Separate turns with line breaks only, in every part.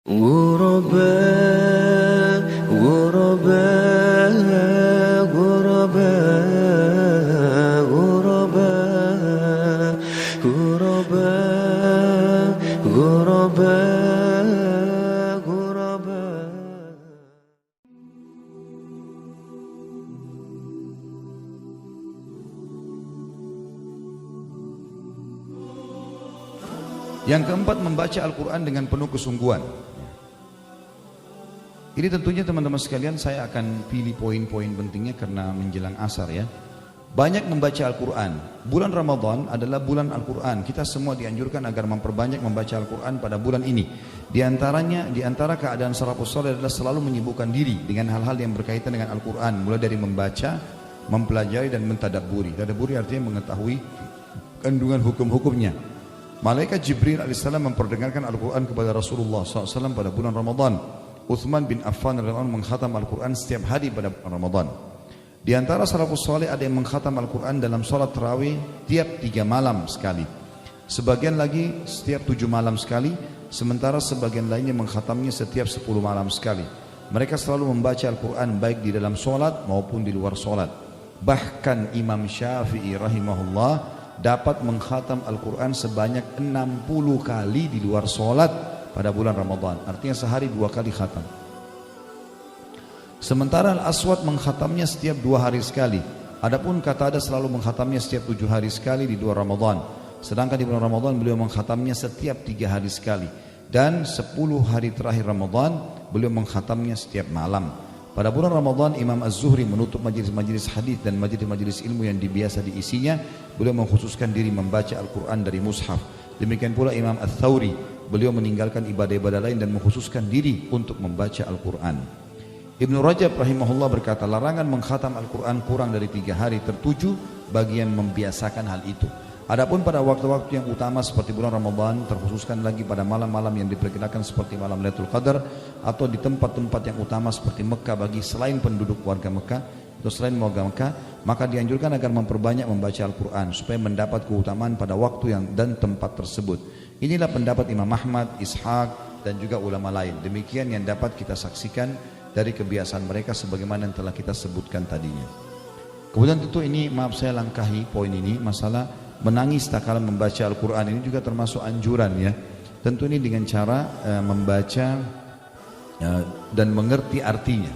غرباء غرباء غرباء غرباء غرباء غرباء غرباء.
Yang keempat, membaca Al-Quran dengan penuh kesungguhan. Ini tentunya teman-teman sekalian saya akan pilih poin-poin pentingnya karena menjelang asar ya. Banyak membaca Al-Quran. Bulan Ramadan adalah bulan Al-Quran. Kita semua dianjurkan agar memperbanyak membaca Al-Quran pada bulan ini. Di antara keadaan salafus saleh adalah selalu menyibukkan diri dengan hal-hal yang berkaitan dengan Al-Quran. Mulai dari membaca, mempelajari dan mentadabburi. Tadabburi artinya mengetahui kandungan hukum-hukumnya. Malaikat Jibril alaihissalam memperdengarkan Al-Quran kepada Rasulullah SAW pada bulan Ramadan. Uthman bin Affan radhiyallahu anhu mengkhatam Al-Quran setiap hari pada bulan Ramadan. Di antara salafus saleh ada yang mengkhatam Al-Quran dalam sholat tarawih tiap 3 malam sekali. Sebagian lagi setiap 7 malam sekali. Sementara sebagian lainnya mengkhatamnya setiap 10 malam sekali. Mereka selalu membaca Al-Quran baik di dalam sholat maupun di luar sholat. Bahkan Imam Syafi'i rahimahullah dapat mengkhatam Al-Quran sebanyak 60 kali di luar sholat pada bulan Ramadan. Artinya sehari 2 kali khatam. Sementara Al-Aswad mengkhatamnya setiap 2 hari sekali. Adapun Qatadah selalu mengkhatamnya setiap 7 hari sekali di luar Ramadan. Sedangkan di bulan Ramadan beliau mengkhatamnya setiap 3 hari sekali. Dan 10 hari terakhir Ramadan beliau mengkhatamnya setiap malam. Pada bulan Ramadan Imam Az-Zuhri menutup majelis-majelis hadis dan majelis-majelis ilmu yang biasa diisinya. Beliau mengkhususkan diri membaca Al-Quran dari mushaf. Demikian pula Imam Ats-Tsauri, beliau meninggalkan ibadah-ibadah lain dan mengkhususkan diri untuk membaca Al-Quran. Ibnu Rajab rahimahullah berkata, larangan mengkhatam Al-Quran kurang dari 3 hari tertuju bagi yang membiasakan hal itu. Adapun pada waktu-waktu yang utama seperti bulan Ramadan, terkhususkan lagi pada malam-malam yang diperkirakan seperti malam Lailatul Qadar atau di tempat-tempat yang utama seperti Mekah bagi selain penduduk warga Mekah atau selain warga Mekah, maka dianjurkan agar memperbanyak membaca Al-Quran supaya mendapat keutamaan pada waktu yang dan tempat tersebut. Inilah pendapat Imam Ahmad, Ishaq dan juga ulama lain. Demikian yang dapat kita saksikan dari kebiasaan mereka sebagaimana yang telah kita sebutkan tadinya. Kemudian tentu ini maaf saya langkahi poin ini, masalah menangis tak kala membaca Al-Quran ini juga termasuk anjuran ya. Tentu ini dengan cara membaca dan mengerti artinya.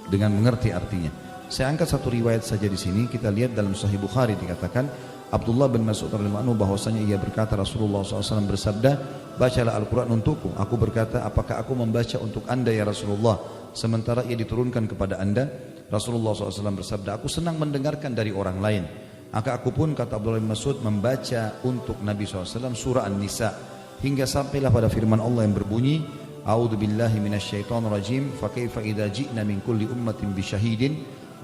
Dengan mengerti artinya. Saya angkat satu riwayat saja di sini. Kita lihat dalam Sahih Bukhari dikatakan Abdullah bin Mas'ud radhiyallahu anhu bahwasanya ia berkata Rasulullah SAW bersabda, bacalah Al-Quran untukku. Aku berkata, apakah aku membaca untuk anda ya Rasulullah? Sementara ia diturunkan kepada anda. Rasulullah SAW bersabda, aku senang mendengarkan dari orang lain. Maka aku pun, kata Abdullah bin Mas'ud, membaca untuk Nabi SAW surah An-Nisa hingga sampailah pada firman Allah yang berbunyi, A'udzu billahi minasyaitonir rajim, fa kaifa idza ji'na min kulli ummatin bi syahidin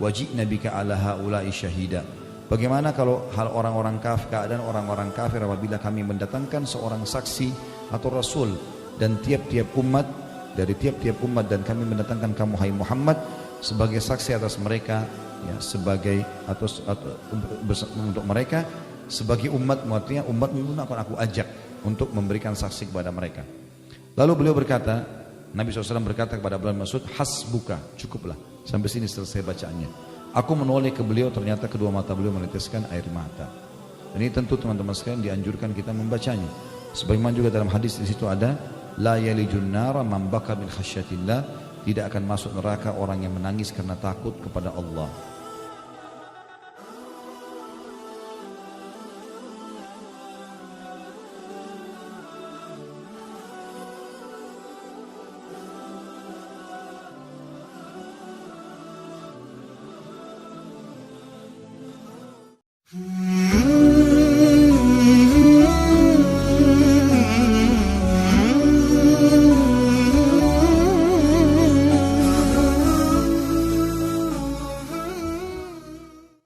wa ji'na bika 'ala haula'i syahida. Bagaimana kalau hal orang-orang kafir, keadaan orang-orang kafir apabila kami mendatangkan seorang saksi atau rasul dan tiap-tiap umat dari tiap-tiap umat dan kami mendatangkan kamu hai Muhammad sebagai saksi atas mereka ya, sebagai atau untuk mereka sebagai umat, artinya umat itu akan aku ajak untuk memberikan saksi kepada mereka. Lalu beliau berkata, Nabi SAW berkata kepada Abdullah bin Mas'ud, hasbuka, cukuplah, sampai sini selesai bacaannya. Aku menoleh ke beliau, ternyata kedua mata beliau meneteskan air mata. Ini tentu teman-teman sekalian dianjurkan kita membacanya. Sebagaimana juga dalam hadis di situ ada, la yalijun nara man baka min khasyatillah, tidak akan masuk neraka orang yang menangis karena takut kepada Allah.